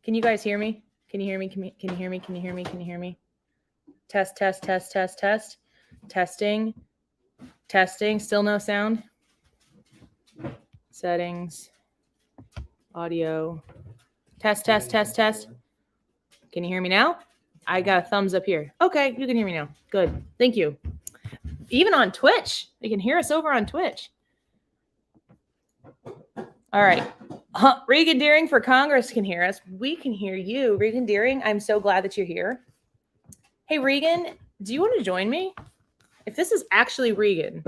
Can you guys hear me? Can you hear me? Can you hear me? Can you hear me? Can you hear me? Test, test, test, test, test. Testing. Testing. Still no sound. Settings. Audio. Test, test, test, test. Can you hear me now? I got a thumbs up here. Okay, you can hear me now. Good. Thank you. Even on Twitch. They can hear us over on Twitch. All right. Regan Deering for Congress can hear us. We can hear you. Regan Deering, I'm so glad that you're here. Hey, Regan, do you want to join me? If this is actually Regan,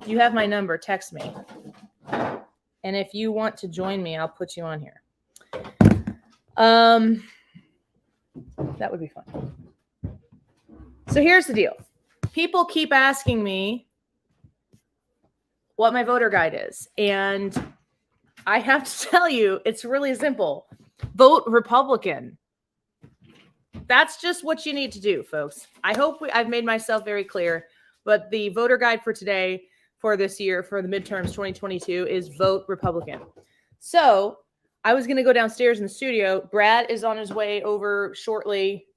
you have my number. Text me. And if you want to join me, I'll put you on here. That would be fun. So here's the deal. People keep asking me what my voter guide is. And I have to tell you, it's really simple. Vote Republican. That's just what you need to do, folks. I hope I've made myself very clear. But the voter guide for today, for this year, for the midterms 2022, is vote Republican. So I was going to go downstairs in the studio. Brad is on his way over shortly.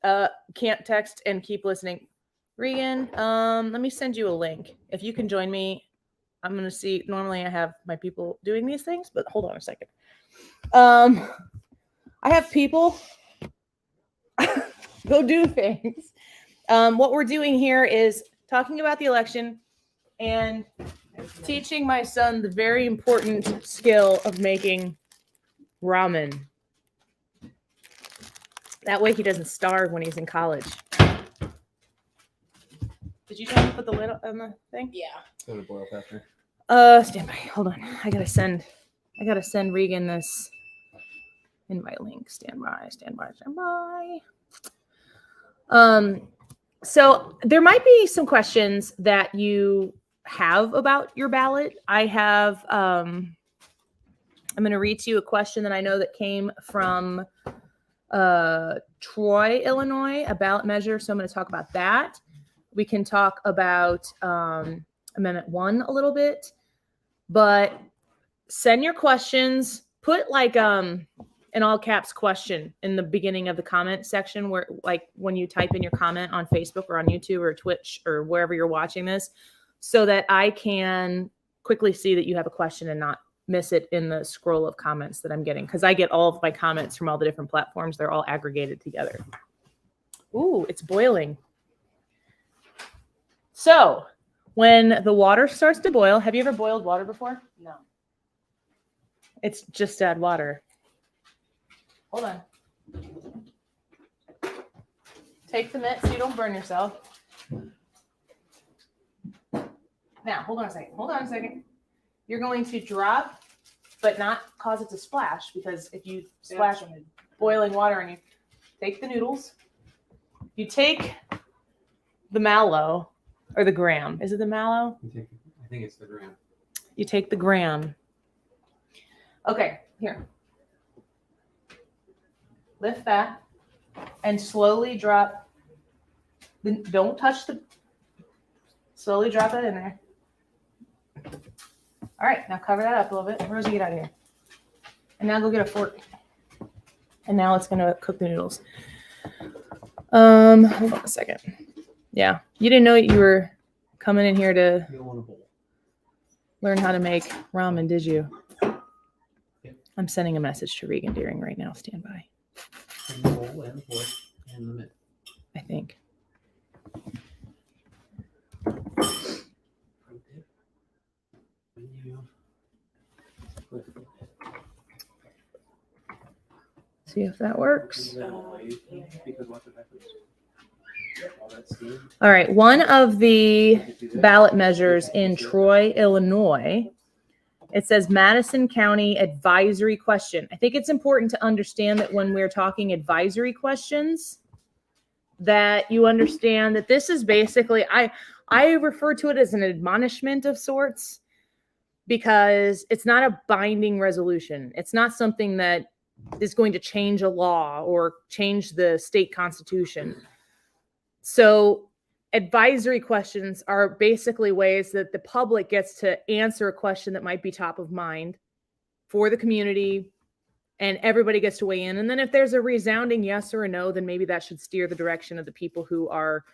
Can't text and keep listening. Regan, let me send you a link. If you can join me, I'm going to see. Normally I have my people doing these things, but hold on a second. I have people go do things. What we're doing here is talking about the election and teaching my son the very important skill of making ramen. That way he doesn't starve when he's in college. Did you try to put the lid on the thing? Yeah. Go to boil faster. Stand by. Hold on. I gotta send Regan this invite link. Stand by. So there might be some questions that you have about your ballot. I have I'm gonna read to you a question that I know that came from Troy, Illinois, a ballot measure. So I'm going to talk about that. We can talk about Amendment 1 a little bit, but send your questions. Put like an all caps question in the beginning of the comment section, where like when you type in your comment on Facebook or on YouTube or Twitch or wherever you're watching this, so that I can quickly see that you have a question and not miss it in the scroll of comments that I'm getting, because I get all of my comments from all the different platforms. They're all aggregated together. Ooh, it's boiling. So when the water starts to boil, have you ever boiled water before? No. It's just add water. Hold on. Take the mitt so you don't burn yourself. Now, hold on a second. You're going to drop, but not cause it to splash, because if you splash boiling water and you take the noodles, you take the mallow or the gram. Is it the mallow? I think it's the gram. You take the gram. Okay, here. Lift that and slowly drop. Don't touch the. Slowly drop it in there. All right, now cover that up a little bit. Rosie, get out of here. And now go get a fork. And now it's gonna cook the noodles. Hold on a second. Yeah, you didn't know you were coming in here to learn how to make ramen, did you? Yep. I'm sending a message to Regan Deering right now. Stand by. And the bowl and the fork and the mitt. I think. See if that works. All right. One of the ballot measures in Troy, Illinois, it says Madison County advisory question. I think it's important to understand that when we're talking advisory questions, that you understand that this is basically, I refer to it as an admonishment of sorts, because it's not a binding resolution. It's not something that is going to change a law or change the state constitution. So advisory questions are basically ways that the public gets to answer a question that might be top of mind for the community and everybody gets to weigh in. And then if there's a resounding yes or a no, then maybe that should steer the direction of the people who are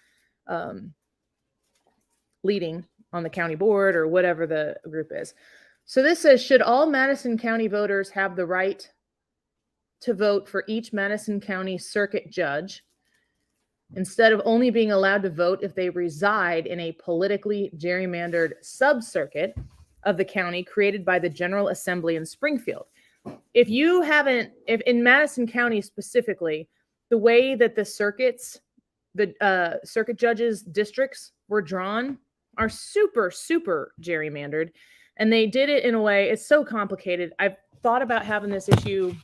leading on the county board or whatever the group is. So this says, should all Madison County voters have the right to vote for each Madison County circuit judge instead of only being allowed to vote if they reside in a politically gerrymandered subcircuit of the county created by the General Assembly in Springfield? If you haven't, if in Madison County specifically, the way that the circuits, the circuit judges districts were drawn are super, super gerrymandered. And they did it in a way, it's so complicated. I've thought about having this issue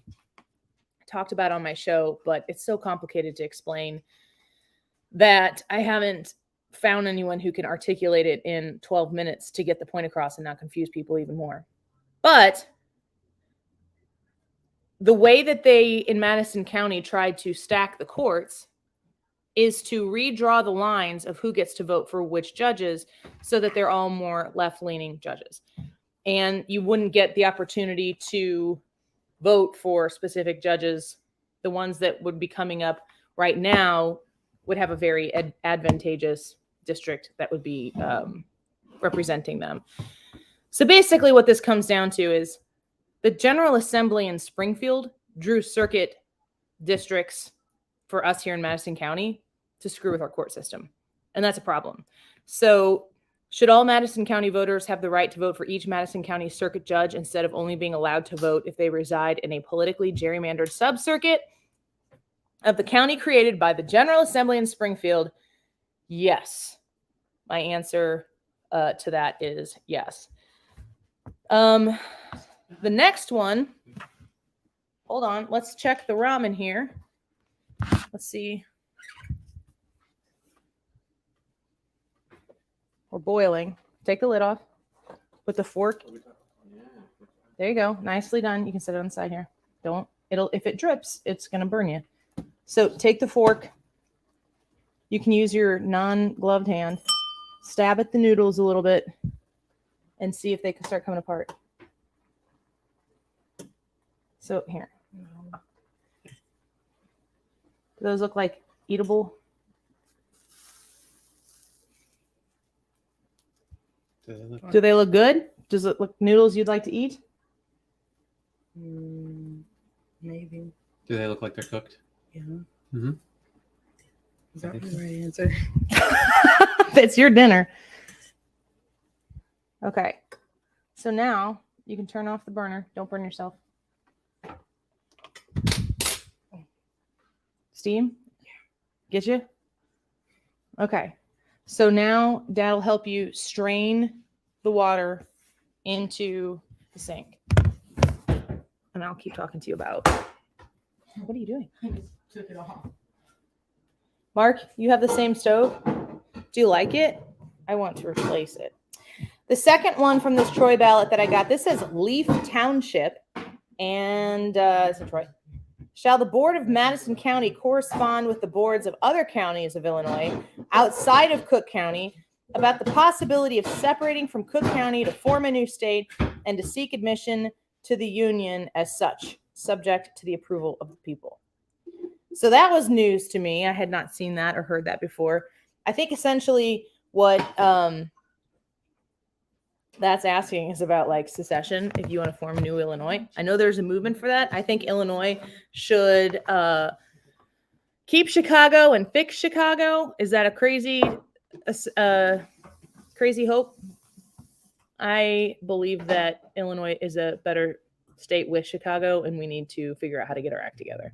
talked about on my show, but it's so complicated to explain that I haven't found anyone who can articulate it in 12 minutes to get the point across and not confuse people even more. But the way that they in Madison County tried to stack the courts is to redraw the lines of who gets to vote for which judges so that they're all more left-leaning judges. And you wouldn't get the opportunity to vote for specific judges. The ones that would be coming up right now would have a very advantageous district that would be representing them. So basically what this comes down to is the General Assembly in Springfield drew circuit districts for us here in Madison County to screw with our court system. And that's a problem. So should all Madison County voters have the right to vote for each Madison County circuit judge instead of only being allowed to vote if they reside in a politically gerrymandered subcircuit of the county created by the General Assembly in Springfield? Yes. My answer to that is yes. The next one, hold on, let's check the ramen here. Let's see. We're boiling. Take the lid off. Put the fork. There you go. Nicely done. You can set it on the side here. If it drips, it's going to burn you. So take the fork. You can use your non-gloved hand. Stab at the noodles a little bit and see if they can start coming apart. So here. Do those look like eatable? Do they look good? Does it look noodles you'd like to eat? Maybe. Do they look like they're cooked? Yeah. Mm-hmm. Is that the right answer? It's your dinner. Okay. So now you can turn off the burner. Don't burn yourself. Steam? Get you? Okay. So now Dad'll help you strain the water into the sink. And I'll keep talking to you about. What are you doing? I just took it off. Mark, you have the same stove? Do you like it? I want to replace it. The second one from this Troy ballot that I got, this says Leaf Township. And it's in Troy. Shall the board of Madison County correspond with the boards of other counties of Illinois outside of Cook County about the possibility of separating from Cook County to form a new state and to seek admission to the union as such, subject to the approval of the people? So that was news to me. I had not seen that or heard that before. I think essentially what that's asking is about like secession, if you want to form a new Illinois. I know there's a movement for that. I think Illinois should keep Chicago and fix Chicago. Is that a crazy hope? I believe that Illinois is a better state with Chicago, and we need to figure out how to get our act together.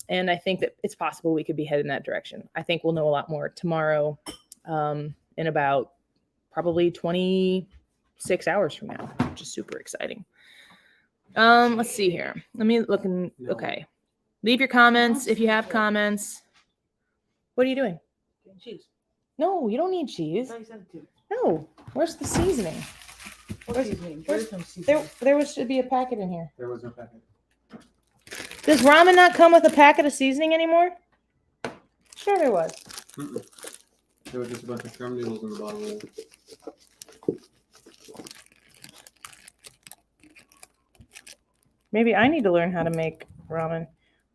And I think that it's possible we could be headed in that direction. I think we'll know a lot more tomorrow in about probably 26 hours from now, which is super exciting. Let's see here. Let me look in. Okay. Leave your comments if you have comments. What are you doing? Cheese. No, you don't need cheese. I said it too. No. Where's the seasoning? What seasoning? There's no seasoning. There should be a packet in here. There was no packet. Does ramen not come with a packet of seasoning anymore? Sure there was. Mm-mm. There was just a bunch of drum noodles in the bottom of it. Maybe I need to learn how to make ramen.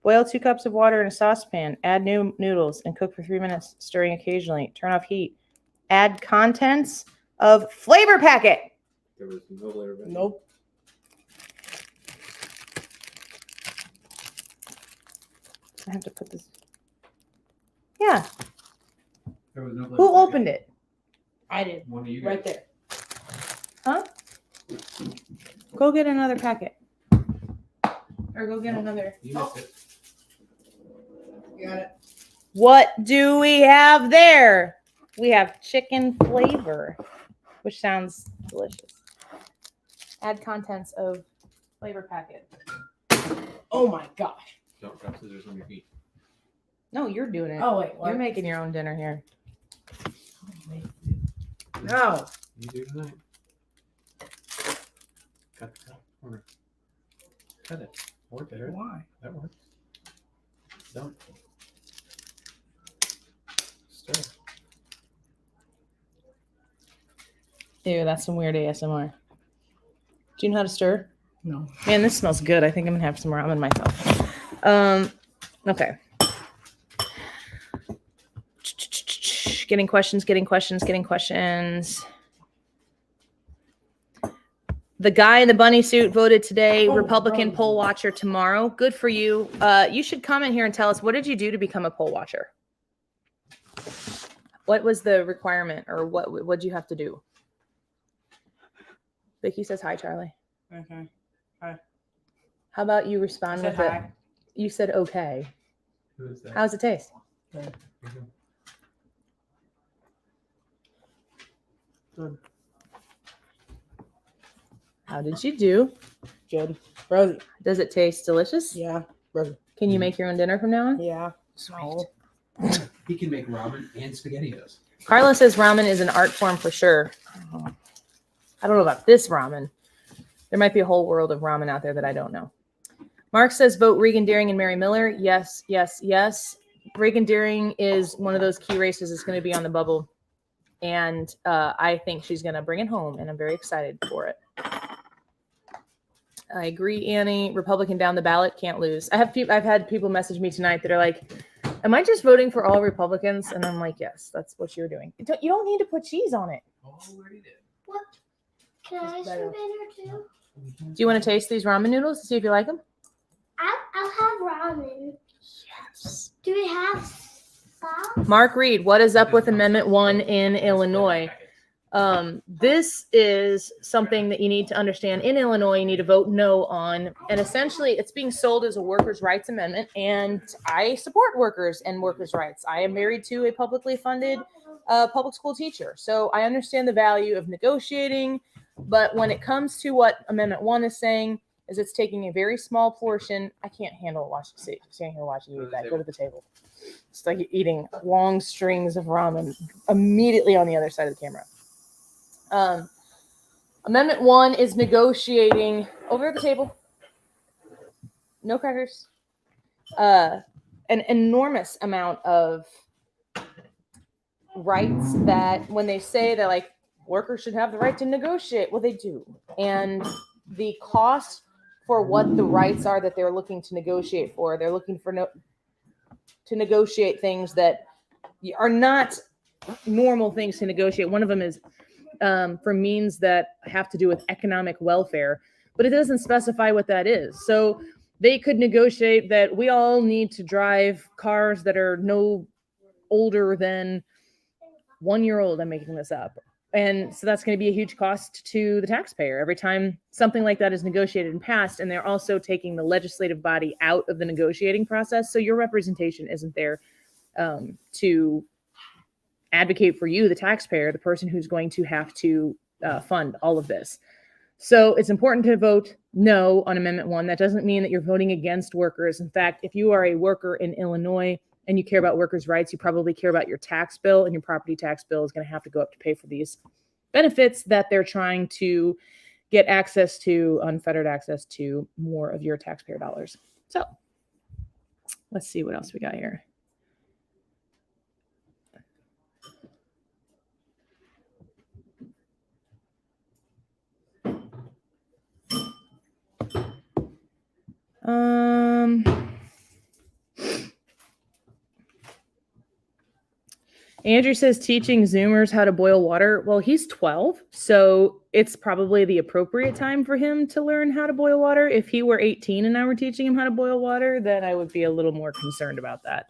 Boil 2 cups of water in a saucepan. Add new noodles and cook for 3 minutes, stirring occasionally. Turn off heat. Add contents of flavor packet. There was no flavor. Nope. I have to put this. Yeah. There was no flavor. Who opened it? I did. One of you Right guys. there. Huh? Go get another packet. Or go get another. You missed it. Got it. What do we have there? We have chicken flavor, which sounds delicious. Add contents of flavor packet. Oh my gosh. Don't drop scissors on your feet. No, you're doing it. Oh wait, what? You're making your own dinner here. No. You do tonight. Cut the top corner. Cut it. Work there. Why? That works. Don't. Stir. Ew, that's some weird ASMR. Do you know how to stir? No. Man, this smells good. I think I'm gonna have some ramen myself. Okay. Getting questions. The guy in the bunny suit voted today. Oh, Republican bro. poll watcher tomorrow. Good for you. You should comment here and tell us, what did you do to become a poll watcher? What was the requirement, or what'd you have to do? Vicky says hi, Charlie. Okay. How about you respond Said with it? hi. You said okay. Who is that? How's it taste? Good. Good. How did you do? Good. Rosie. Does it taste delicious? Yeah. Rosie. Can you make your own dinner from now on? Yeah. Sweet. He can make ramen and spaghettios. Carla says ramen is an art form for sure. I don't know about this ramen. There might be a whole world of ramen out there that I don't know. Mark says vote Regan Deering and Mary Miller. Yes, yes, yes. Regan Deering is one of those key races that's going to be on the bubble. And I think she's going to bring it home, and I'm very excited for it. I agree, Annie. Republican down the ballot, can't lose. I've had people message me tonight that are like, am I just voting for all Republicans? And I'm like, yes, that's what you're doing. You don't need to put cheese on it. Already did. What? Can I It's better. swim in here too? Do you want to taste these ramen noodles to see if you like them? I'll have ramen. Yes. Do we have sauce? Mark Reed, what is up with Amendment 1 in Illinois? This is something that you need to understand. In Illinois, you need to vote no on. And essentially, it's being sold as a workers' rights amendment. And I support workers and workers' rights. I am married to a publicly funded public school teacher. So I understand the value of negotiating. But when it comes to what Amendment 1 is saying, is it's taking a very small portion. I can't handle standing here watching you eat that. Go to the table. It's like eating long strings of ramen immediately on the other side of the camera. Amendment 1 is negotiating over the table. No crackers. An enormous amount of rights that when they say that like workers should have the right to negotiate, well, they do. And the cost for what the rights are that they're looking to negotiate for, they're looking for to negotiate things that are not normal things to negotiate. One of them is for means that have to do with economic welfare, but it doesn't specify what that is. So they could negotiate that we all need to drive cars that are no older than 1 year old. I'm making this up. And so that's going to be a huge cost to the taxpayer every time something like that is negotiated and passed. And they're also taking the legislative body out of the negotiating process. So your representation isn't there to advocate for you, the taxpayer, the person who's going to have to fund all of this. So it's important to vote no on Amendment 1. That doesn't mean that you're voting against workers. In fact, if you are a worker in Illinois and you care about workers' rights, you probably care about your tax bill, and your property tax bill is going to have to go up to pay for these benefits that they're trying to get access to, unfettered access to more of your taxpayer dollars. So let's see what else we got here. Andrew says teaching Zoomers how to boil water. Well, he's 12, so it's probably the appropriate time for him to learn how to boil water. If he were 18 and I were teaching him how to boil water, then I would be a little more concerned about that.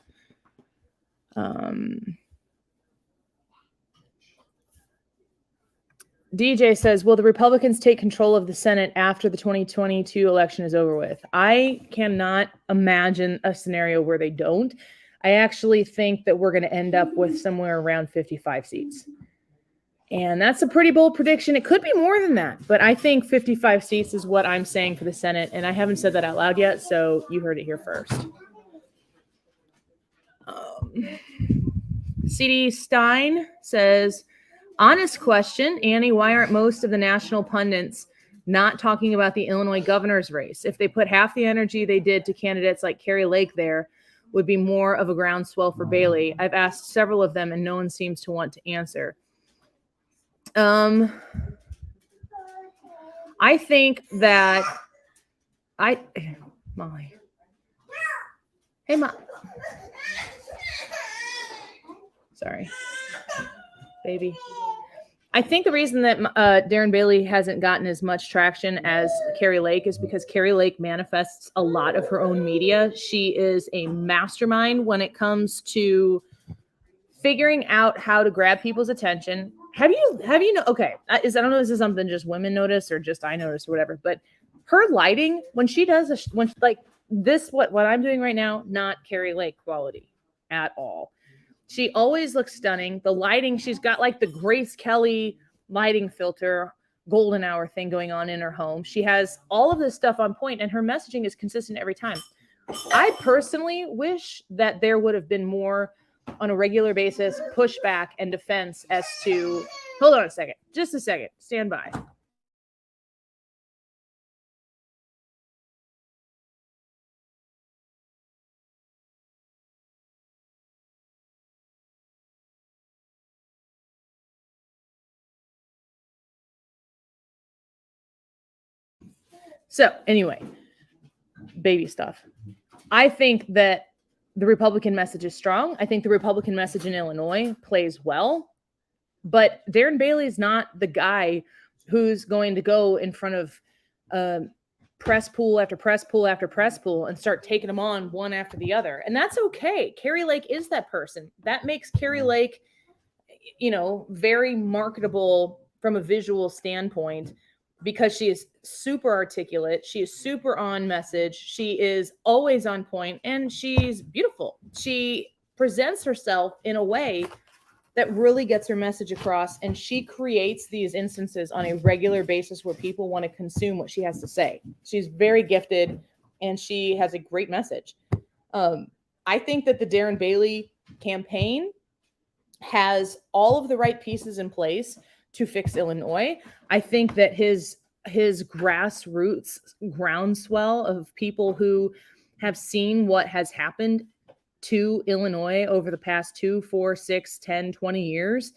DJ says, will the Republicans take control of the Senate after the 2022 election is over with? I cannot imagine a scenario where they don't. I actually think that we're going to end up with somewhere around 55 seats. And that's a pretty bold prediction. It could be more than that, but I think 55 seats is what I'm saying for the Senate. And I haven't said that out loud yet, so you heard it here first. CD Stein says, honest question, Annie, why aren't most of the national pundits not talking about the Illinois governor's race? If they put half the energy they did to candidates like Carrie Lake there, would be more of a groundswell for Bailey. I've asked several of them and no one seems to want to answer. I think that Molly. Hey, Mom. Sorry, baby. I think the reason that Darren Bailey hasn't gotten as much traction as Carrie Lake is because Carrie Lake manifests a lot of her own media. She is a mastermind when it comes to figuring out how to grab people's attention. Have you know? Okay, I don't know if this is something just women notice or just I notice or whatever, but her lighting when she does like this, what I'm doing right now, not Carrie Lake quality at all. She always looks stunning. The lighting, she's got like the Grace Kelly lighting filter, golden hour thing going on in her home. She has all of this stuff on point and her messaging is consistent every time. I personally wish that there would have been more on a regular basis, pushback and defense as to, hold on a second, just a second, stand by. So anyway, baby stuff. I think that the Republican message is strong. I think the Republican message in Illinois plays well, but Darren Bailey is not the guy who's going to go in front of press pool after press pool after press pool and start taking them on one after the other. And that's okay. Carrie Lake is that person. That makes Carrie Lake, very marketable from a visual standpoint, because she is super articulate. She is super on message. She is always on point and she's beautiful. She presents herself in a way that really gets her message across. And she creates these instances on a regular basis where people want to consume what she has to say. She's very gifted and she has a great message. I think that the Darren Bailey campaign has all of the right pieces in place to fix Illinois. I think that his grassroots groundswell of people who have seen what has happened to Illinois over the past 2, 4, 6, 10, 20 years,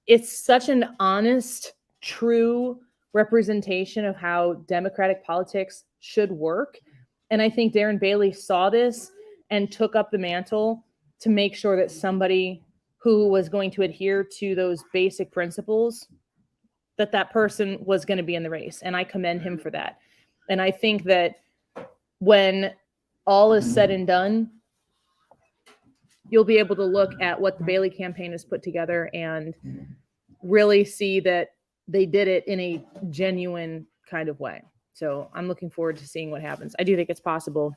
it's such an honest, true representation of how democratic politics should work. And I think Darren Bailey saw this and took up the mantle to make sure that somebody who was going to adhere to those basic principles, that person was going to be in the race. And I commend him for that. And I think that when all is said and done, you'll be able to look at what the Bailey campaign has put together and really see that they did it in a genuine kind of way. So I'm looking forward to seeing what happens. I do think it's possible.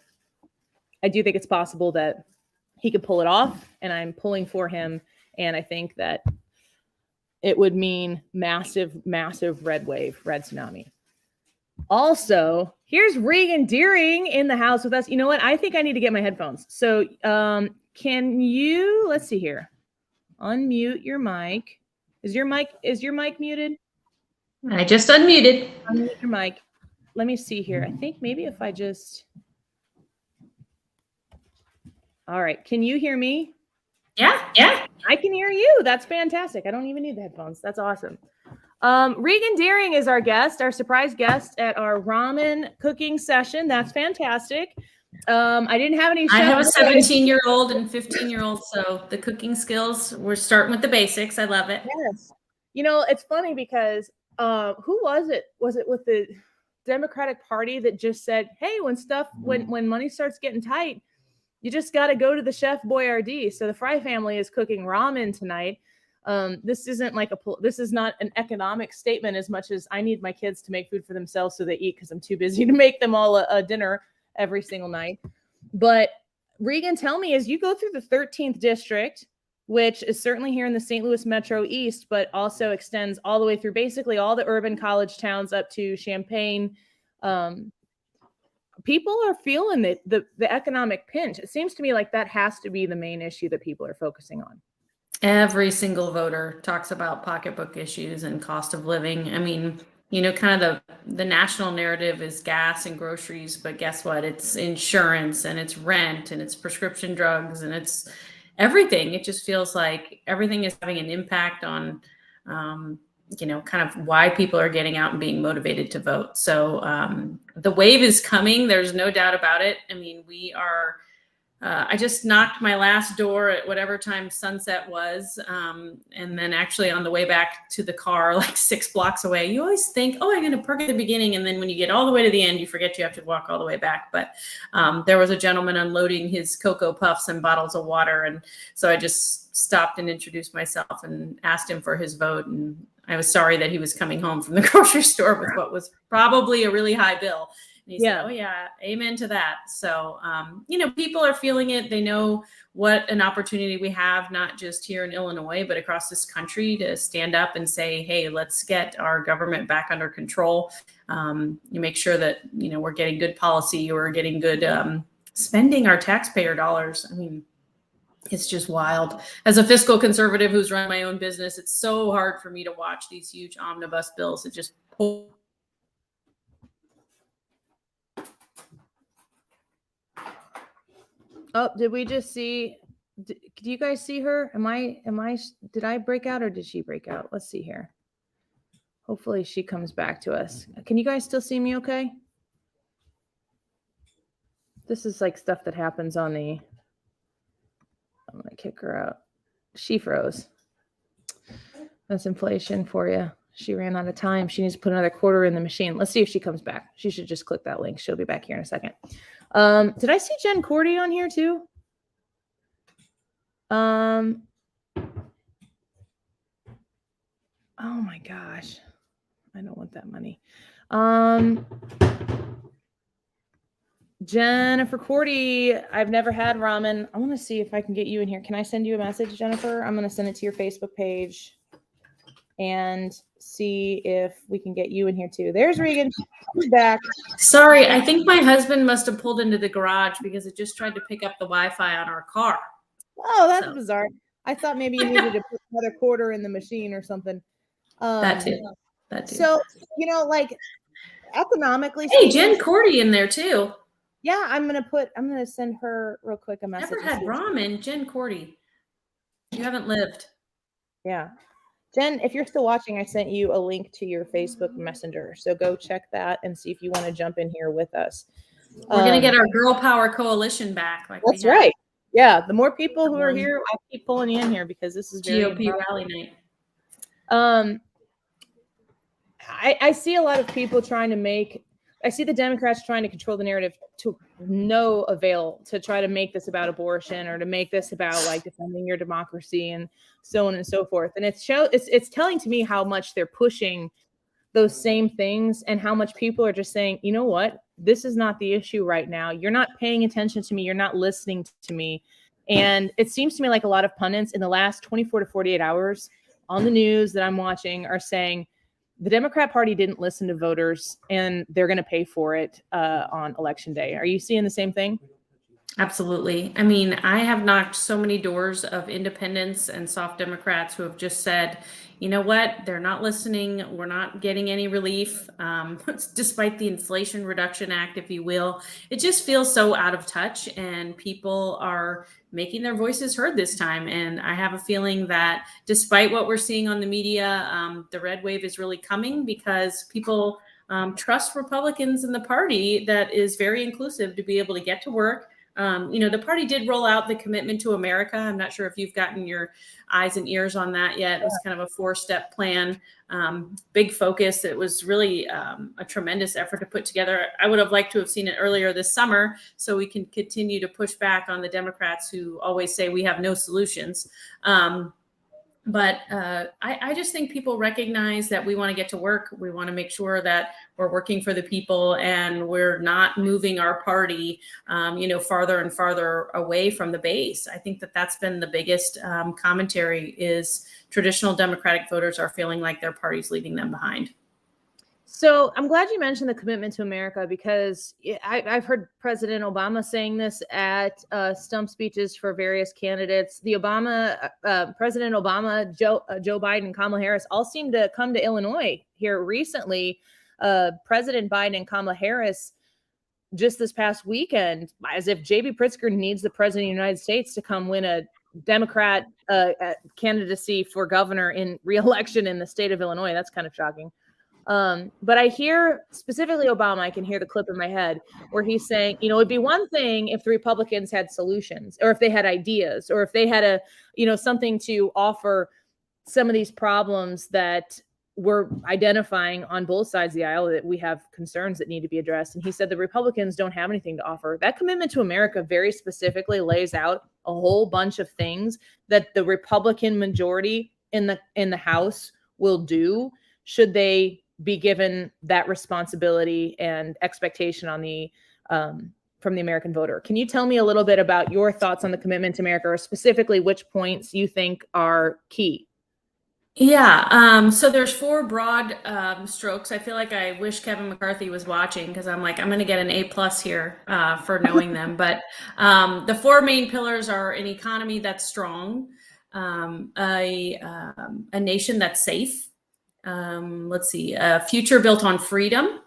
I do think it's possible that he could pull it off, and I'm pulling for him. And I think that it would mean massive, massive red wave, red tsunami. Also, here's Regan Deering in the house with us. You know what? I think I need to get my headphones. So can you, let's see here, unmute your mic. Is your mic muted? I just unmuted. Unmute your mic. Let me see here. I think maybe if I just, all right. Can you hear me? Yeah. I can hear you. That's fantastic. I don't even need the headphones. That's awesome. Regan Deering is our guest, our surprise guest at our ramen cooking session. That's fantastic. I didn't have any. I have a chef- 17-year-old and 15-year-old, so the cooking skills, we're starting with the basics. I love it. Yes. You know, it's funny because who was it? Was it with the Democratic Party that just said, "Hey, when money starts getting tight, you just got to go to the Chef Boyardee." So the Fry family is cooking ramen tonight. This isn't like this is not an economic statement as much as I need my kids to make food for themselves so they eat because I'm too busy to make them all a dinner every single night. But Regan, tell me, as you go through the 13th district, which is certainly here in the St. Louis Metro East, but also extends all the way through basically all the urban college towns up to Champaign. People are feeling the economic pinch. It seems to me like that has to be the main issue that people are focusing on. Every single voter talks about pocketbook issues and cost of living. I mean, you know, kind of the national narrative is gas and groceries, but guess what? It's insurance and it's rent and it's prescription drugs and it's everything. It just feels like everything is having an impact on, you know, kind of why people are getting out and being motivated to vote. So the wave is coming. There's no doubt about it. I mean, we are. I just knocked my last door at whatever time sunset was. And then actually on the way back to the car, like 6 blocks away, you always think, oh, I'm going to park at the beginning. And then when you get all the way to the end, you forget you have to walk all the way back. But there was a gentleman unloading his Cocoa Puffs and bottles of water. And so I just stopped and introduced myself and asked him for his vote. And I was sorry that he was coming home from the grocery store with what was probably a really high bill. And he said, oh, yeah, amen to that. So, you know, people are feeling it. They know what an opportunity we have, not just here in Illinois, but across this country to stand up and say, hey, let's get our government back under control. You make sure that, you know, we're getting good policy or getting good spending our taxpayer dollars. I mean, it's just wild. As a fiscal conservative who's run my own business, it's so hard for me to watch these huge omnibus bills that just pull. Oh, did we just see? Do you guys see her? Did I break out or did she break out? Let's see here. Hopefully she comes back to us. Can you guys still see me okay? This is like stuff that happens on the. I'm going to kick her out. She froze. That's inflation for you. She ran out of time. She needs to put another quarter in the machine. Let's see if she comes back. She should just click that link. She'll be back here in a second. Did I see Jen Cordy on here too? Oh my gosh. I don't want that money. Jennifer Cordy, I've never had ramen. I want to see if I can get you in here. Can I send you a message, Jennifer? I'm going to send it to your Facebook page and see if we can get you in here too. There's Regan. She's back. Sorry, I think my husband must have pulled into the garage because it just tried to pick up the Wi-Fi on our car. Oh, that's bizarre. I thought maybe you needed to put another quarter in the machine or something. That too. So, you know, like economically. Hey, Jen Cordy in there too. Yeah, I'm gonna send her real quick a message. Never had ramen, Jen Cordy. You haven't lived. Yeah. Jen, if you're still watching, I sent you a link to your Facebook Messenger. So go check that and see if you want to jump in here with us. We're going to get our Girl Power Coalition back. That's right. Yeah. The more people who are here, I'll keep pulling you in here because this is very GOP rally night. I see a lot of people I see the Democrats trying to control the narrative to no avail to try to make this about abortion or to make this about like defending your democracy and so on and so forth. And it's telling to me how much they're pushing those same things and how much people are just saying, you know what, this is not the issue right now. You're not paying attention to me. You're not listening to me. And it seems to me like a lot of pundits in the last 24 to 48 hours on the news that I'm watching are saying, the Democrat Party didn't listen to voters and they're going to pay for it on election day. Are you seeing the same thing? Absolutely. I mean, I have knocked so many doors of independents and soft Democrats who have just said, you know what, they're not listening. We're not getting any relief, despite the Inflation Reduction Act, if you will. It just feels so out of touch and people are making their voices heard this time. And I have a feeling that despite what we're seeing on the media, the red wave is really coming because people trust Republicans in the party that is very inclusive to be able to get to work. The party did roll out the Commitment to America. I'm not sure if you've gotten your eyes and ears on that yet. It was kind of a 4-step plan, big focus. It was really a tremendous effort to put together. I would have liked to have seen it earlier this summer so we can continue to push back on the Democrats who always say we have no solutions. But I just think people recognize that we want to get to work. We want to make sure that we're working for the people and we're not moving our party, farther and farther away from the base. I think that that's been the biggest commentary is traditional Democratic voters are feeling like their party's leaving them behind. So I'm glad you mentioned the Commitment to America, because I've heard President Obama saying this at stump speeches for various candidates. President Obama, Joe Biden, Kamala Harris all seem to come to Illinois here recently. President Biden and Kamala Harris just this past weekend, as if J.B. Pritzker needs the president of the United States to come win a Democrat candidacy for governor in re-election in the state of Illinois. That's kind of shocking. But I hear specifically Obama, I can hear the clip in my head where he's saying, it'd be one thing if the Republicans had solutions, or if they had ideas, or if they had something to offer some of these problems that we're identifying on both sides of the aisle, that we have concerns that need to be addressed. And he said the Republicans don't have anything to offer. That Commitment to America very specifically lays out a whole bunch of things that the Republican majority in the House will do should they be given that responsibility and expectation on from the American voter. Can you tell me a little bit about your thoughts on the Commitment to America, or specifically which points you think are key? Yeah. So there's 4 broad strokes. I feel like I wish Kevin McCarthy was watching, because I'm going to get an A+ here for knowing them. But the 4 main pillars are an economy that's strong, a nation that's safe, a future built on freedom,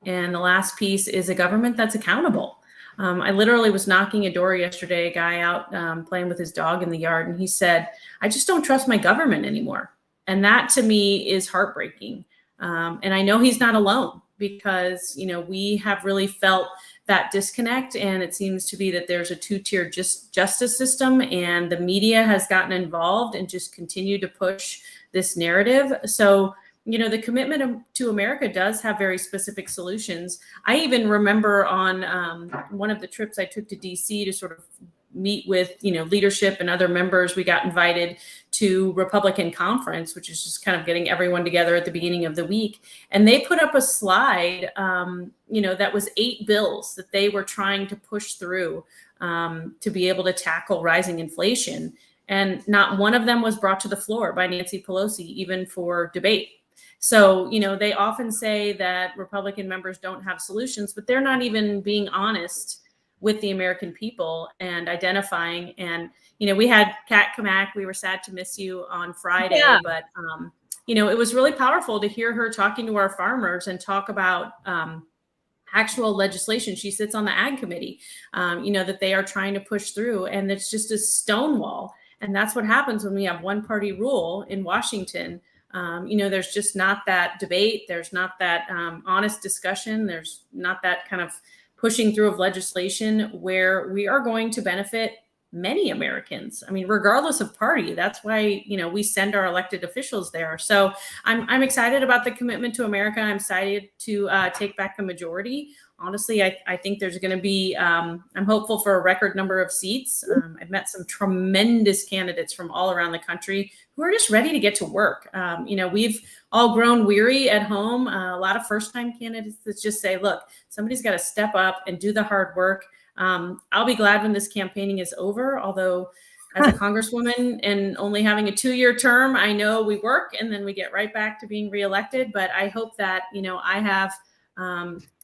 and the last piece is a government that's accountable. I literally was knocking a door yesterday, a guy out playing with his dog in the yard, and he said, I just don't trust my government anymore. And that to me is heartbreaking. And I know he's not alone, because, we have really felt that disconnect. And it seems to be that there's a 2-tier justice system, and the media has gotten involved and just continued to push this narrative. So, the Commitment to America does have very specific solutions. I even remember on one of the trips I took to DC to sort of meet with, leadership and other members, we got invited to Republican conference, which is just kind of getting everyone together at the beginning of the week. And they put up a slide, that was 8 bills that they were trying to push through to be able to tackle rising inflation. And not one of them was brought to the floor by Nancy Pelosi, even for debate. So, they often say that Republican members don't have solutions, but they're not even being honest with the American people and identifying. And, we had Kat Kamak, we were sad to miss you on Friday, Yeah. but, it was really powerful to hear her talking to our farmers and talk about actual legislation. She sits on the Ag Committee, that they are trying to push through, and it's just a stonewall. And that's what happens when we have one party rule in Washington. There's just not that debate. There's not that honest discussion. There's not that kind of pushing through of legislation where we are going to benefit many Americans. I mean, regardless of party. That's why, we send our elected officials there. So I'm excited about the Commitment to America. I'm excited to take back the majority. Honestly, I think there's going to be, I'm hopeful for a record number of seats. I've met some tremendous candidates from all around the country who are just ready to get to work. We've all grown weary at home. A lot of first-time candidates that just say, look, somebody's got to step up and do the hard work. I'll be glad when this campaigning is over, although as a congresswoman and only having a 2-year term, I know we work and then we get right back to being reelected. But I hope that, I have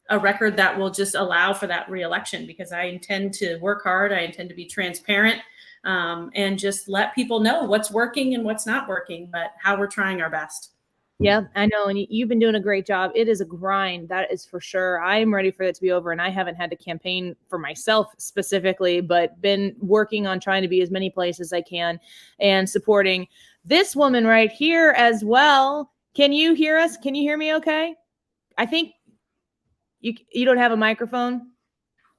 a record that will just allow for that reelection, because I intend to work hard. I intend to be transparent and just let people know what's working and what's not working, but how we're trying our best. Yeah, I know. And you've been doing a great job. It is a grind. That is for sure. I am ready for it to be over. And I haven't had to campaign for myself specifically, but been working on trying to be as many places as I can and supporting this woman right here as well. Can you hear us? Can you hear me okay? I think You don't have a microphone?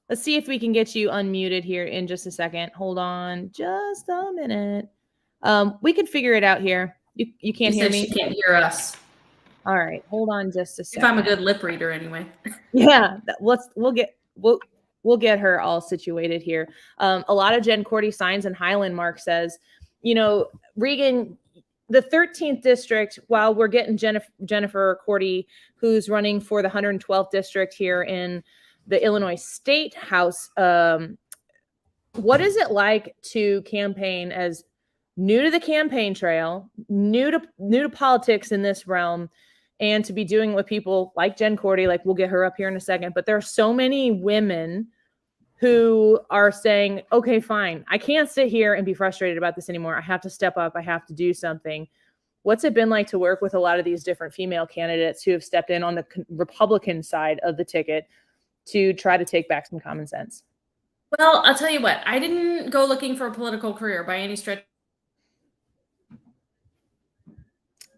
Let's see if we can get you unmuted here in just a second. Hold on just a minute. We could figure it out here. You can't She hear said me? she can't hear us. All right, hold on just a If second. I'm a good lip reader anyway. Yeah, we'll get her all situated here. A lot of Jen Cordy signs and Highland Mark says, Regan, the 13th district, while we're getting Jennifer Cordy, who's running for the 112th district here in the Illinois State House, what is it like to campaign as new to the campaign trail, new to politics in this realm, and to be doing with people like Jen Cordy, like we'll get her up here in a second, but there are so many women who are saying, okay, fine, I can't sit here and be frustrated about this anymore. I have to step up. I have to do something. What's it been like to work with a lot of these different female candidates who have stepped in on the Republican side of the ticket to try to take back some common sense? Well, I'll tell you what, I didn't go looking for a political career by any stretch.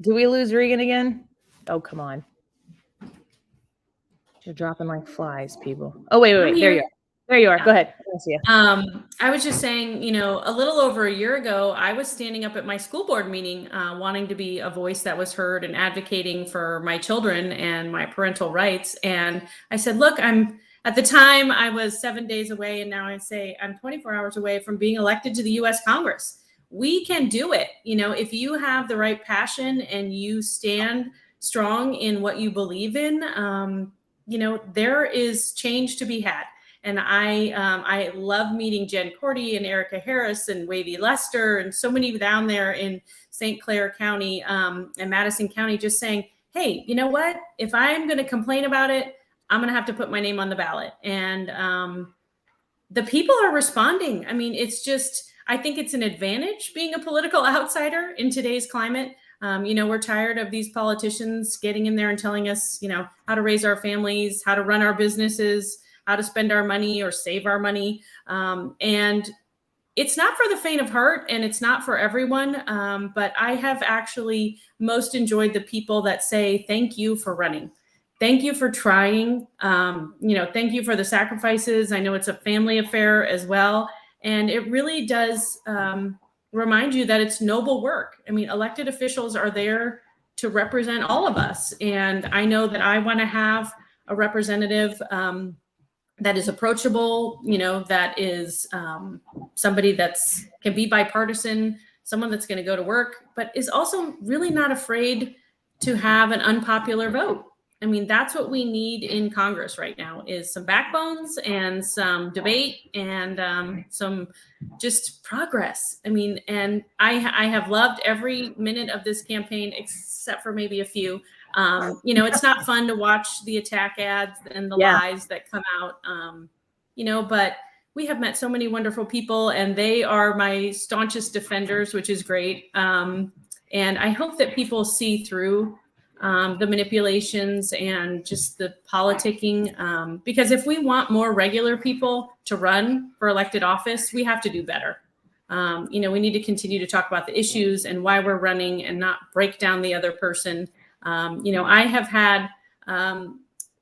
Do we lose Regan again? Oh, come on. You're dropping like flies, people. Oh, wait. I'm There here. you are. There you are. Go ahead. I see you. I was just saying, a little over a year ago, I was standing up at my school board meeting, wanting to be a voice that was heard and advocating for my children and my parental rights. And I said, look, at the time I was 7 days away, and now I say I'm 24 hours away from being elected to the U.S. Congress. We can do it. If you have the right passion and you stand strong in what you believe in, there is change to be had. And I love meeting Jen Cordy and Erica Harris and Wavy Lester and so many down there in St. Clair County and Madison County, just saying, hey, you know what? If I'm going to complain about it, I'm going to have to put my name on the ballot. And the people are responding. I mean, I think it's an advantage being a political outsider in today's climate. We're tired of these politicians getting in there and telling us, how to raise our families, how to run our businesses, how to spend our money or save our money. And it's not for the faint of heart, and it's not for everyone. But I have actually most enjoyed the people that say, thank you for running. Thank you for trying. Thank you for the sacrifices. I know it's a family affair as well. And it really does remind you that it's noble work. I mean, elected officials are there to represent all of us. And I know that I want to have a representative that is approachable, that is somebody can be bipartisan, someone that's going to go to work, but is also really not afraid to have an unpopular vote. I mean, that's what we need in Congress right now, is some backbones and some debate and some just progress. I mean, and I have loved every minute of this campaign, except for maybe a few. It's not fun to watch the attack ads and the lies that come out, but we have met so many wonderful people, and they are my staunchest defenders, which is great. And I hope that people see through the manipulations and just the politicking, because if we want more regular people to run for elected office, we have to do better. We need to continue to talk about the issues and why we're running and not break down the other person. I have had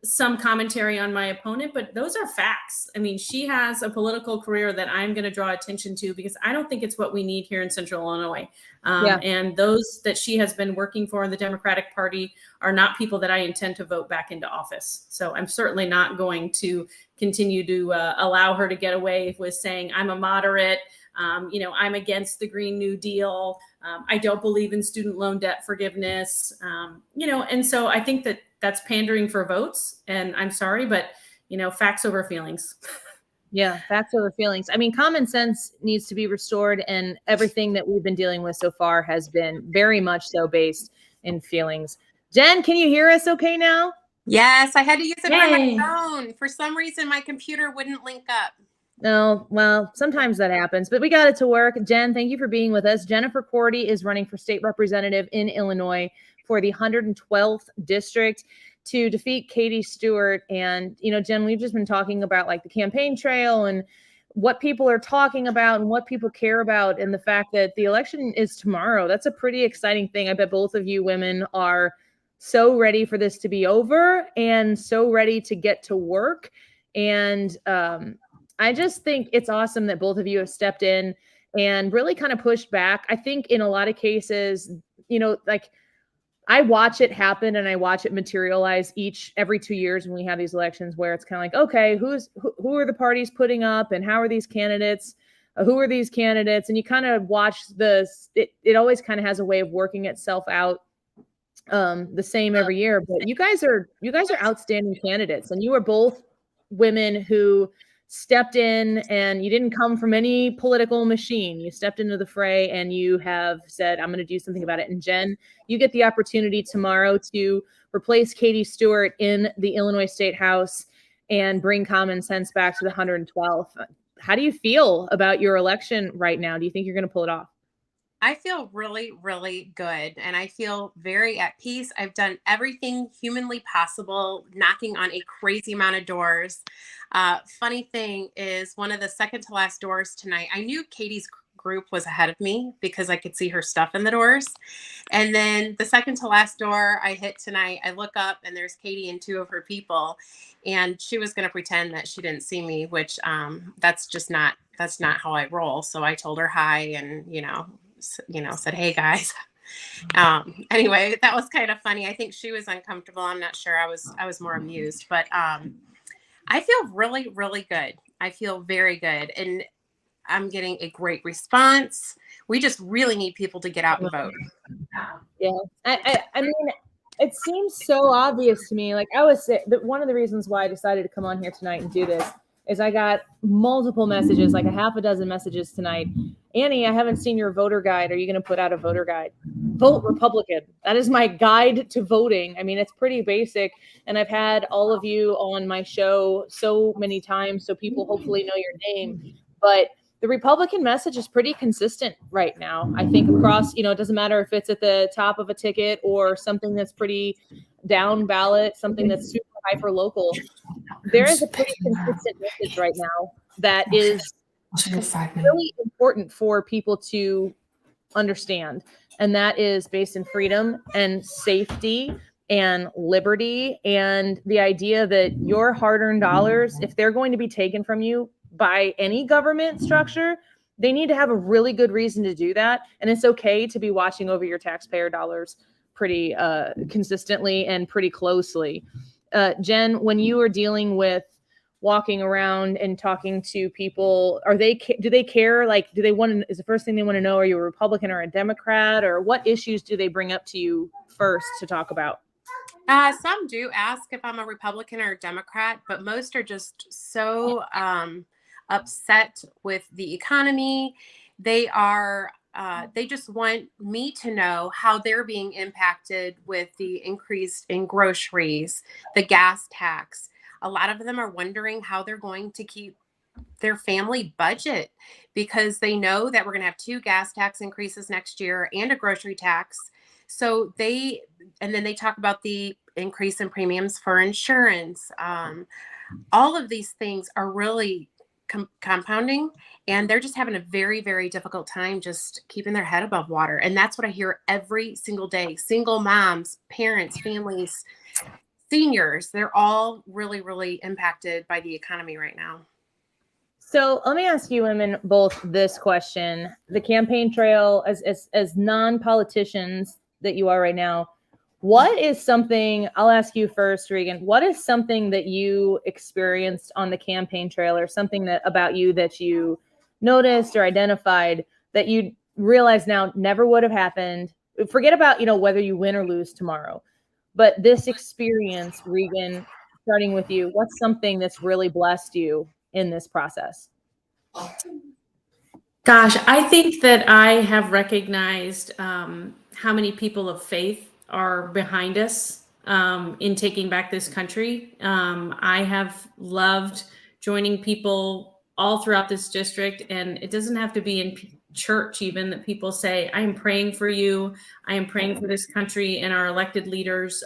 some commentary on my opponent, but those are facts. I mean, she has a political career that I'm going to draw attention to, because I don't think it's what we need here in Central Illinois. And those that she has been working for in the Democratic Party are not people that I intend to vote back into office. So I'm certainly not going to continue to allow her to get away with saying I'm a moderate. I'm against the Green New Deal. I don't believe in student loan debt forgiveness. And so I think that that's pandering for votes. And I'm sorry, but facts over feelings. Yeah, facts over feelings. I mean, common sense needs to be restored, and everything that we've been dealing with so far has been very much so based in feelings. Jen, can you hear us okay now? Yes, I had to use it Yay. on my phone. For some reason, my computer wouldn't link up. No, well, sometimes that happens, but we got it to work. Jen, thank you for being with us. Jennifer Cordy is running for state representative in Illinois for the 112th district to defeat Katie Stewart. And, Jen, we've just been talking about like the campaign trail and what people are talking about and what people care about, and the fact that the election is tomorrow. That's a pretty exciting thing. I bet both of you women are so ready for this to be over and so ready to get to work. And I just think it's awesome that both of you have stepped in and really kind of pushed back. I think in a lot of cases, like I watch it happen and I watch it materialize every 2 years when we have these elections where it's kind of like, okay, who are the parties putting up and how are these candidates? Who are these candidates? And you kind of watch it always kind of has a way of working itself out the same every year. But you guys are outstanding candidates, and you are both women who stepped in, and you didn't come from any political machine. You stepped into the fray and you have said, I'm going to do something about it. And Jen, you get the opportunity tomorrow to replace Katie Stewart in the Illinois State House and bring common sense back to the 112th. How do you feel about your election right now? Do you think you're going to pull it off? I feel really, really good. And I feel very at peace. I've done everything humanly possible, knocking on a crazy amount of doors. Funny thing is, one of the second to last doors tonight, I knew Katie's group was ahead of me because I could see her stuff in the doors. And then the second to last door I hit tonight, I look up and there's Katie and 2 of her people. And she was going to pretend that she didn't see me, which that's not how I roll. So I told her hi and, said, hey guys. Anyway, that was kind of funny. I think she was uncomfortable. I'm not sure. I was more amused, but I feel really, really good. I feel very good. And I'm getting a great response. We just really need people to get out and vote. Yeah. I mean, it seems so obvious to me. Like I was saying, one of the reasons why I decided to come on here tonight and do this is I got multiple messages, like a half a dozen messages tonight. Annie, I haven't seen your voter guide. Are you going to put out a voter guide? Vote Republican. That is my guide to voting. I mean, it's pretty basic. And I've had all of you on my show so many times, so people hopefully know your name. But the Republican message is pretty consistent right now. I think across, it doesn't matter if it's at the top of a ticket or something that's pretty down ballot, something that's super hyper local. There is a pretty consistent message right now that is really important for people to understand. And that is based in freedom and safety and liberty, and the idea that your hard-earned dollars, if they're going to be taken from you by any government structure, they need to have a really good reason to do that. And it's okay to be watching over your taxpayer dollars pretty consistently and pretty closely. Jen, when you are dealing with walking around and talking to people, do they care? Like, is the first thing they want to know, are you a Republican or a Democrat, or what issues do they bring up to you first to talk about? Some do ask if I'm a Republican or a Democrat, but most are just so upset with the economy. They just want me to know how they're being impacted with the increase in groceries, the gas tax. A lot of them are wondering how they're going to keep their family budget, because they know that we're going to have 2 gas tax increases next year and a grocery tax. So then they talk about the increase in premiums for insurance. All of these things are really compounding, and they're just having a very, very difficult time just keeping their head above water. And that's what I hear every single day. Single moms, parents, families, seniors, they're all really, really impacted by the economy right now. So let me ask you women both this question. The campaign trail, as non-politicians that you are right now, what is something, I'll ask you first, Regan, what is something that you experienced on the campaign trail, or something about you that you noticed or identified that you realize now never would have happened? Forget about, whether you win or lose tomorrow, but this experience, Regan, starting with you, what's something that's really blessed you in this process? Gosh, I think that I have recognized how many people of faith are behind us in taking back this country. I have loved joining people all throughout this district, and it doesn't have to be in church even, that people say, I am praying for you. I am praying for this country and our elected leaders.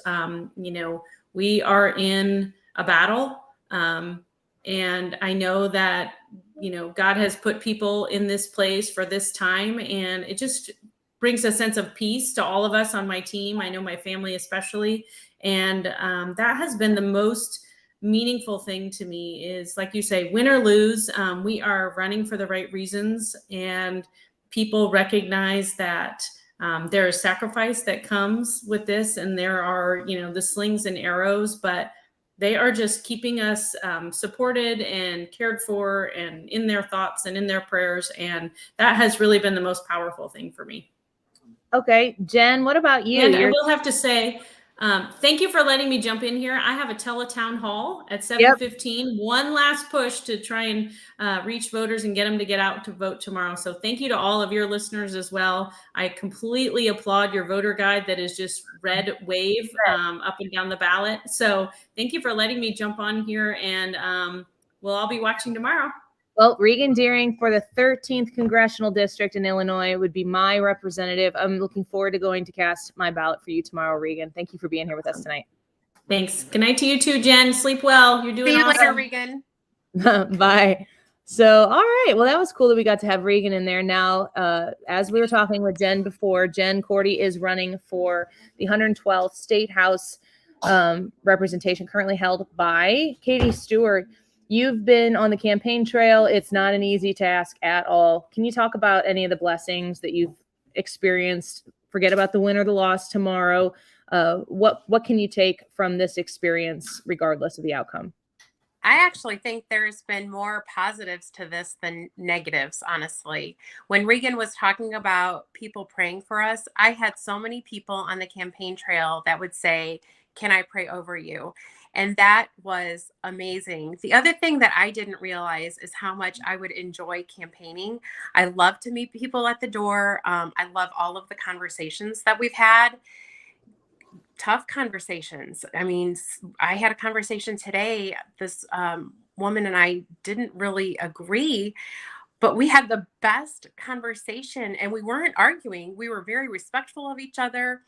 We are in a battle. And I know that, God has put people in this place for this time, and it just brings a sense of peace to all of us on my team. I know my family especially. And that has been the most meaningful thing to me is, like you say, win or lose, we are running for the right reasons, and people recognize that there is sacrifice that comes with this, and there are, the slings and arrows, but they are just keeping us supported and cared for and in their thoughts and in their prayers. And that has really been the most powerful thing for me. Okay, Jen, what about you? And I will have to say, thank you for letting me jump in here. I have a teletown hall at 7:15. One last push to try and reach voters and get them to get out to vote tomorrow. So thank you to all of your listeners as well. I completely applaud your voter guide that is just red wave up and down the ballot. So thank you for letting me jump on here, and we'll all be watching tomorrow. Well, Regan Deering for the 13th Congressional District in Illinois would be my representative. I'm looking forward to going to cast my ballot for you tomorrow, Regan. Thank you for being here with us tonight. Thanks. Good night to you too, Jen. Sleep well. You're doing See you awesome. later, Regan. Bye. So, all right. Well, that was cool that we got to have Regan in there. Now, as we were talking with Jen before, Jen Cordy is running for the 112th State House representation, currently held by Katie Stewart. You've been on the campaign trail. It's not an easy task at all. Can you talk about any of the blessings that you've experienced? Forget about the win or the loss tomorrow. What can you take from this experience, regardless of the outcome? I actually think there's been more positives to this than negatives, honestly. When Regan was talking about people praying for us, I had so many people on the campaign trail that would say, "Can I pray over you?" And that was amazing. The other thing that I didn't realize is how much I would enjoy campaigning. I love to meet people at the door. I love all of the conversations that we've had. Tough conversations. I mean, I had a conversation today. This woman and I didn't really agree, but we had the best conversation, and we weren't arguing. We were very respectful of each other.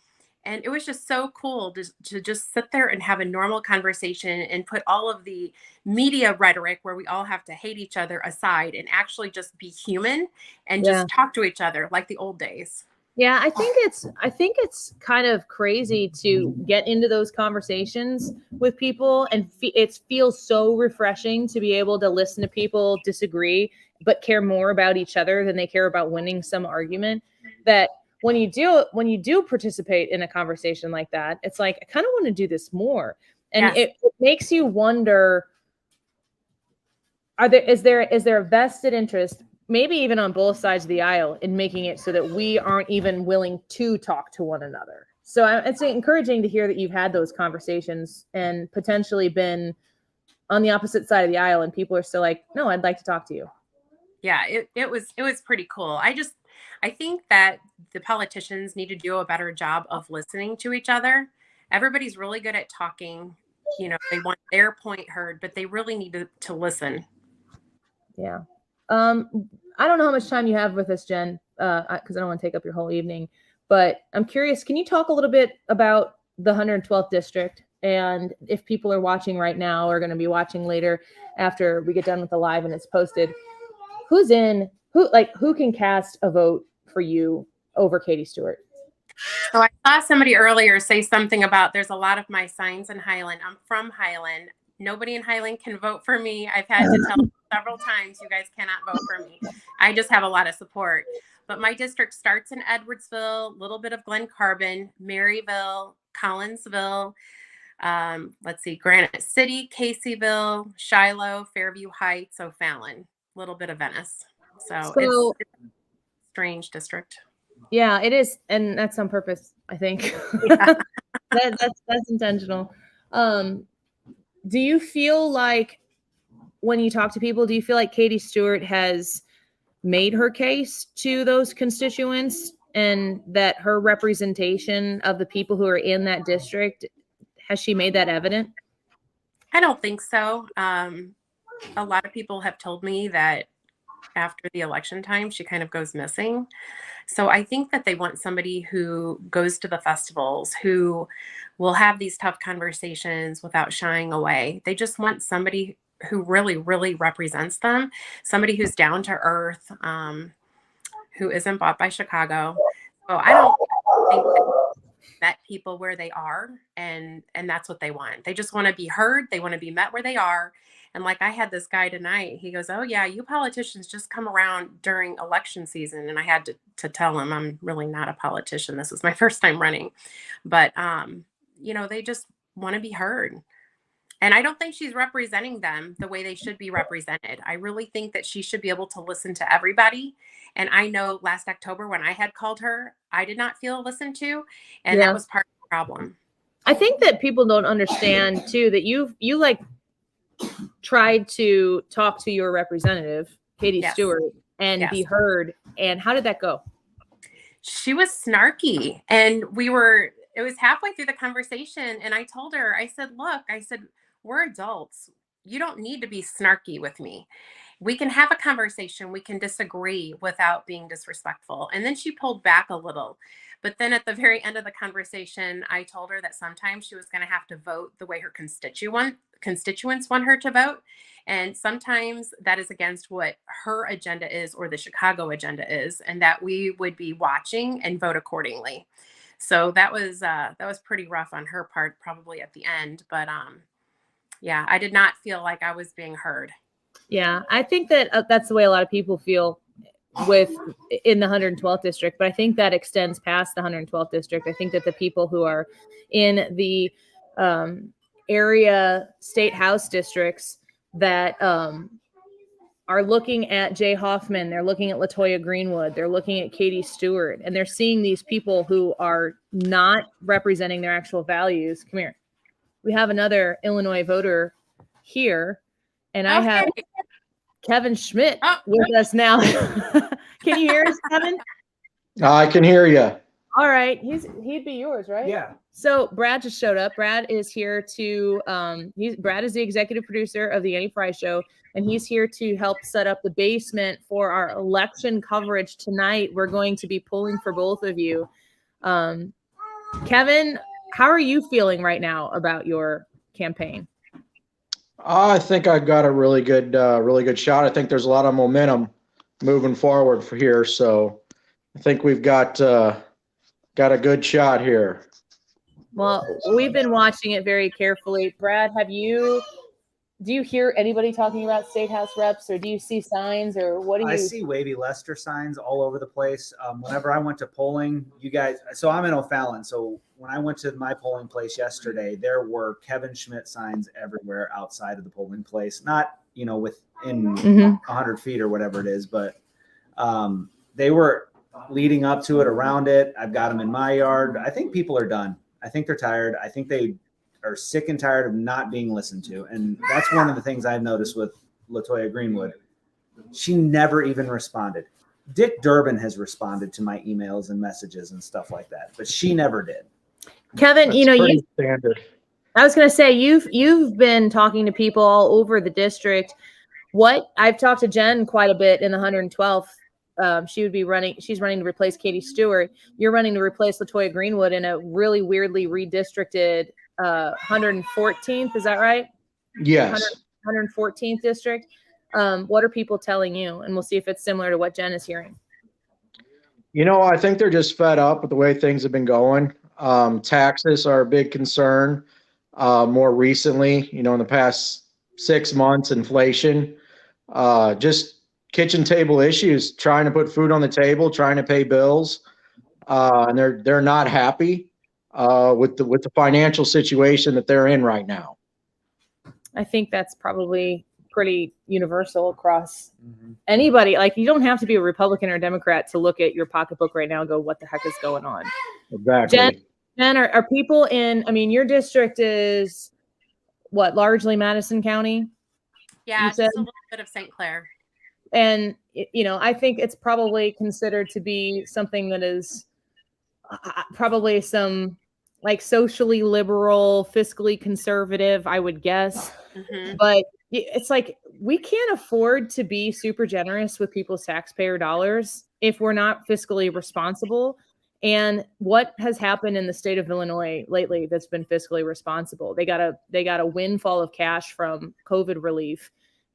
And it was just so cool to just sit there and have a normal conversation and put all of the media rhetoric where we all have to hate each other aside and actually just be human and just talk to each other like the old days. Yeah, I think it's kind of crazy to get into those conversations with people, and it feels so refreshing to be able to listen to people disagree but care more about each other than they care about winning some argument. That when you do participate in a conversation like that, it's like, I kind of want to do this more. And it makes you wonder, is there a vested interest, maybe even on both sides of the aisle, in making it so that we aren't even willing to talk to one another? So it's encouraging to hear that you've had those conversations and potentially been on the opposite side of the aisle, and people are still like, no, I'd like to talk to you. Yeah, it was pretty cool. I think that the politicians need to do a better job of listening to each other. Everybody's really good at talking. They want their point heard, but they really need to listen. Yeah. I don't know how much time you have with us, Jen, because I don't want to take up your whole evening, but I'm curious, can you talk a little bit about the 112th district? And if people are watching right now or going to be watching later after we get done with the live and it's posted, who can cast a vote for you over Katie Stewart? So I saw somebody earlier say something about there's a lot of my signs in Highland. I'm from Highland. Nobody in Highland can vote for me. I've had to tell several times, you guys cannot vote for me. I just have a lot of support. But my district starts in Edwardsville, a little bit of Glen Carbon, Maryville, Collinsville, Granite City, Caseyville, Shiloh, Fairview Heights, O'Fallon, a little bit of Venice. So it's a strange district. Yeah, it is. And that's on purpose, I think. Yeah. that's intentional. Do you feel like, when you talk to people, do you feel like Katie Stewart has made her case to those constituents, and that her representation of the people who are in that district, has she made that evident? I don't think so. A lot of people have told me that after the election time, she kind of goes missing. So I think that they want somebody who goes to the festivals, who will have these tough conversations without shying away. They just want somebody who really, really represents them, somebody who's down to earth, who isn't bought by Chicago. I don't think that met people where they are, and that's what they want. They just want to be heard. They want to be met where they are. And like I had this guy tonight, he goes, "Oh yeah, you politicians just come around during election season." And I had to tell him I'm really not a politician. This is my first time running. But they just want to be heard. And I don't think she's representing them the way they should be represented. I really think that she should be able to listen to everybody. And I know last October when I had called her, I did not feel listened to. And that was part of the problem. I think that people don't understand too that you like tried to talk to your representative, Katie Stewart, and be heard. And how did that go? She was snarky, and it was halfway through the conversation. And I told her, I said, look, we're adults. You don't need to be snarky with me. We can have a conversation. We can disagree without being disrespectful. And then she pulled back a little. But then at the very end of the conversation, I told her that sometimes she was going to have to vote the way her constituents want her to vote. And sometimes that is against what her agenda is or the Chicago agenda is, and that we would be watching and vote accordingly. So that was pretty rough on her part, probably at the end. But yeah, I did not feel like I was being heard. Yeah, I think that that's the way a lot of people feel in the 112th district, but I think that extends past the 112th district. I think that the people who are in the area state house districts that are looking at Jay Hoffman, they're looking at LaToya Greenwood, they're looking at Katie Stewart, and they're seeing these people who are not representing their actual values. Come here. We have another Illinois voter here, and I have Kevin Schmidt with us now. Can you hear us, Kevin? I can hear you. All right. He'd be yours, right? Yeah. So Brad just showed up. Brad is here to Brad is the executive producer of the Annie Fry Show, and he's here to help set up the basement for our election coverage tonight. We're going to be pulling for both of you. Kevin, how are you feeling right now about your campaign? I think I've got a really good shot. I think there's a lot of momentum moving forward for here. So I think we've got a good shot here. Well, we've been watching it very carefully. Brad, do you hear anybody talking about state house reps, or do you see signs, or what do you? I see Wavy Lester signs all over the place. Whenever I went to polling, so I'm in O'Fallon. So when I went to my polling place yesterday, there were Kevin Schmidt signs everywhere outside of the polling place. Not, within 100 feet or whatever it is, but they were leading up to it, around it. I've got them in my yard. I think people are done. I think they're tired. I think they are sick and tired of not being listened to. And that's one of the things I've noticed with LaToya Greenwood. She never even responded. Dick Durbin has responded to my emails and messages and stuff like that, but she never did. Kevin, That's standard. I was going to say, you've been talking to people all over the district. I've talked to Jen quite a bit in the 112th. She's running to replace Katie Stewart. You're running to replace LaToya Greenwood in a really weirdly redistricted 114th. Is that right? Yes. 114th district. What are people telling you? And we'll see if it's similar to what Jen is hearing. I think they're just fed up with the way things have been going. Taxes are a big concern. More recently, in the past 6 months, inflation, just kitchen table issues, trying to put food on the table, trying to pay bills. And they're not happy with the financial situation that they're in right now. I think that's probably pretty universal across anybody. Like, you don't have to be a Republican or a Democrat to look at your pocketbook right now and go, what the heck is going on? Exactly. Jen, are people your district is what, largely Madison County? Yeah, just a little bit of St. Clair. And, I think it's probably considered to be something that is probably some like socially liberal, fiscally conservative, I would guess. But it's like, we can't afford to be super generous with people's taxpayer dollars if we're not fiscally responsible. And what has happened in the state of Illinois lately that's been fiscally responsible? They got a windfall of cash from COVID relief,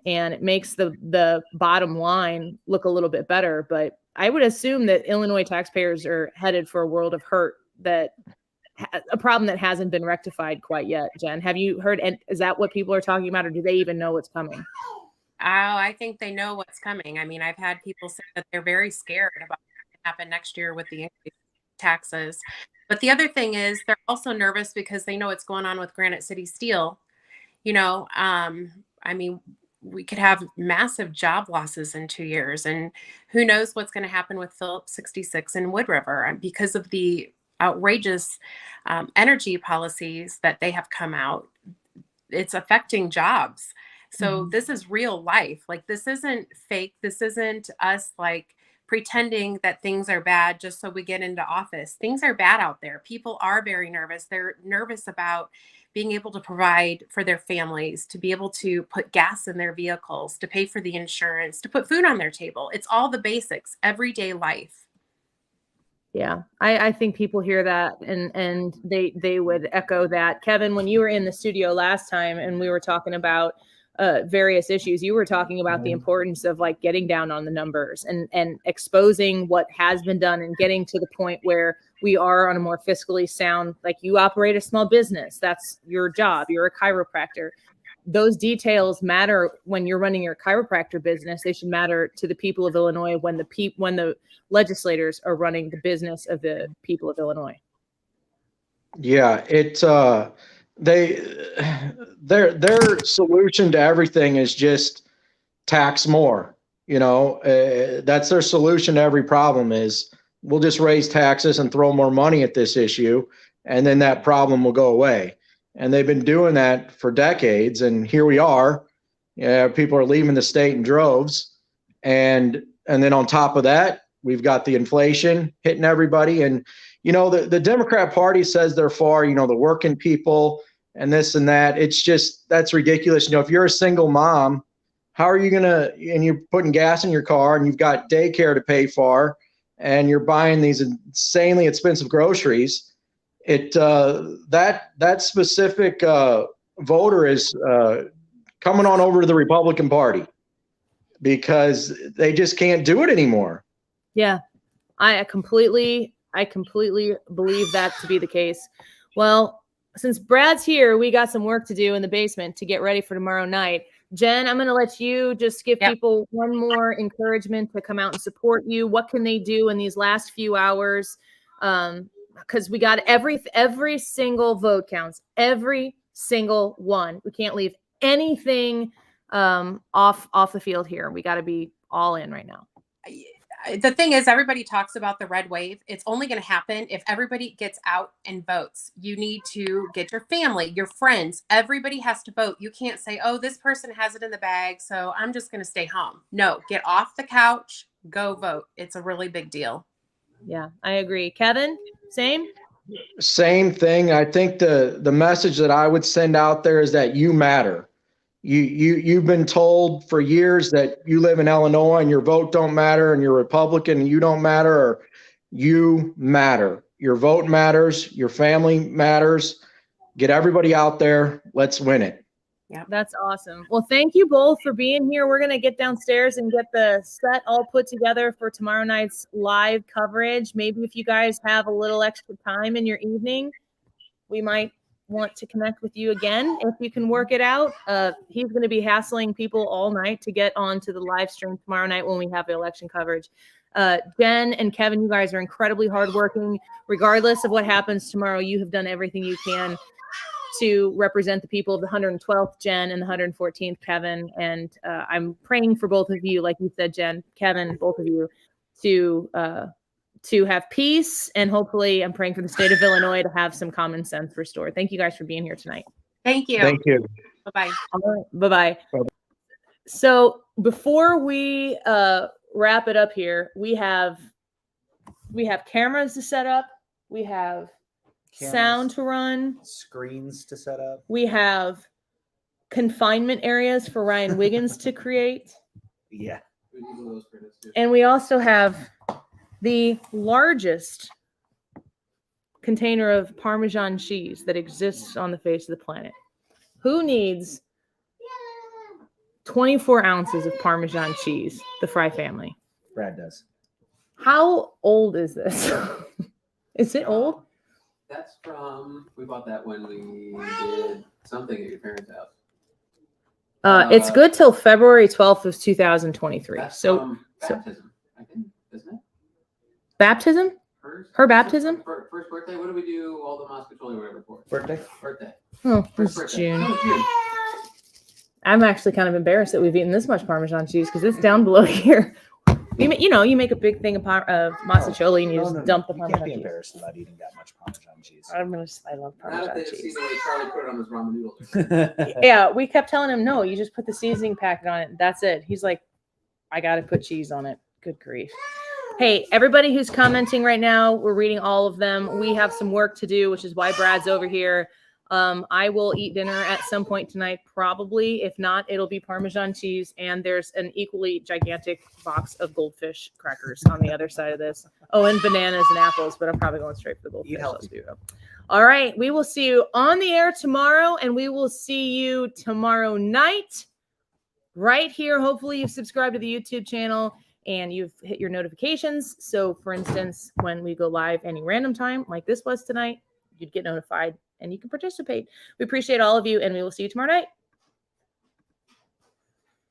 and it makes the bottom line look a little bit better. But I would assume that Illinois taxpayers are headed for a world of hurt, that a problem that hasn't been rectified quite yet. Jen, have you heard, and is that what people are talking about, or do they even know what's coming? I think they know what's coming. I mean, I've had people say that they're very scared about what can happen next year with the increased taxes. But the other thing is they're also nervous because they know what's going on with Granite City Steel. You know, I mean, we could have massive job losses in 2 years, and who knows what's going to happen with Phillips 66 and Wood River because of the outrageous energy policies that they have come out. It's affecting jobs. So this is real life. Like, this isn't fake. This isn't us like pretending that things are bad just so we get into office. Things are bad out there. People are very nervous. They're nervous about being able to provide for their families, to be able to put gas in their vehicles, to pay for the insurance, to put food on their table. It's all the basics, everyday life. Yeah, I think people hear that and they would echo that. Kevin, when you were in the studio last time and we were talking about various issues, you were talking about the importance of like getting down on the numbers and exposing what has been done and getting to the point where we are on a more fiscally sound, like you operate a small business. That's your job. You're a chiropractor. Those details matter when you're running your chiropractor business. They should matter to the people of Illinois when the legislators are running the business of the people of Illinois. Yeah, their solution to everything is just tax more. You know, that's their solution to every problem is we'll just raise taxes and throw more money at this issue, and then that problem will go away. And they've been doing that for decades, and here we are. People are leaving the state in droves, and then on top of that, we've got the inflation hitting everybody. And you know, the Democrat Party says they're for, you know, the working people and this and that. It's just, that's ridiculous. You know, if you're a single mom, how are you gonna, and you're putting gas in your car and you've got daycare to pay for, and you're buying these insanely expensive groceries, that specific voter is coming on over to the Republican Party because they just can't do it anymore. Yeah, I completely believe that to be the case. Well, since Brad's here, we got some work to do in the basement to get ready for tomorrow night. Jen, I'm going to let you just give people one more encouragement to come out and support you. What can they do in these last few hours? Because we got every single vote counts, every single one. We can't leave anything off the field here. We got to be all in right now. The thing is, everybody talks about the red wave. It's only going to happen if everybody gets out and votes. You need to get your family, your friends. Everybody has to vote. You can't say, oh, this person has it in the bag, so I'm just going to stay home. No, get off the couch, go vote. It's a really big deal. Yeah, I agree. Kevin, same? Same thing. I think the message that I would send out there is that you matter. You've been told for years that you live in Illinois and your vote don't matter and you're Republican and you don't matter, or you matter. Your vote matters. Your family matters. Get everybody out there. Let's win it. Yeah, that's awesome. Well, thank you both for being here. We're going to get downstairs and get the set all put together for tomorrow night's live coverage. Maybe if you guys have a little extra time in your evening, we might want to connect with you again if you can work it out. He's going to be hassling people all night to get onto the live stream tomorrow night when we have the election coverage. Jen and Kevin, you guys are incredibly hardworking. Regardless of what happens tomorrow, you have done everything you can to represent the people of the 112th Jen and the 114th Kevin. And I'm praying for both of you, like you said, Jen, Kevin, both of you, to have peace, and hopefully I'm praying for the state of Illinois to have some common sense restored. Thank you guys for being here tonight. Thank you. Thank you. Bye-bye. Bye-bye. So before we wrap it up here, we have cameras to set up. We have sound to run. Screens to set up. We have confinement areas for Ryan Wiggins to create. Yeah. And we also have the largest container of Parmesan cheese that exists on the face of the planet. Who needs 24 ounces of Parmesan cheese? The Fry family. Brad does. How old is this? Is it old? That's from, we bought that when we did something at your parents' house. It's good till February 12th of 2023. That's So from baptism, I think, isn't it? baptism? Her baptism? First birthday, what do we do all the Moscatoli or whatever for? Birthday. Birthday. Oh, First it's birthday. June. Oh, June. I'm actually kind of embarrassed that we've eaten this much Parmesan cheese because it's down below here. You make a big thing of masticholi and you just dump the You can't Parmesan be cheese. embarrassed about eating that much Parmesan cheese. I love Not if Parmesan they've seen cheese. the way Charlie put it on his ramen noodles. Yeah, we kept telling him, no, you just put the seasoning packet on it. That's it. He's like, I got to put cheese on it. Good grief. Hey, everybody who's commenting right now, we're reading all of them. We have some work to do, which is why Brad's over here. I will eat dinner at some point tonight, probably. If not, it'll be Parmesan cheese. And there's an equally gigantic box of goldfish crackers on the other side of this. Oh, and bananas and apples, but I'm probably going straight for the goldfish. Eat healthy. All right. We will see you on the air tomorrow, and we will see you tomorrow night right here. Hopefully you've subscribed to the YouTube channel and you've hit your notifications. So for instance, when we go live any random time like this was tonight, you'd get notified and you can participate. We appreciate all of you, and we will see you tomorrow night.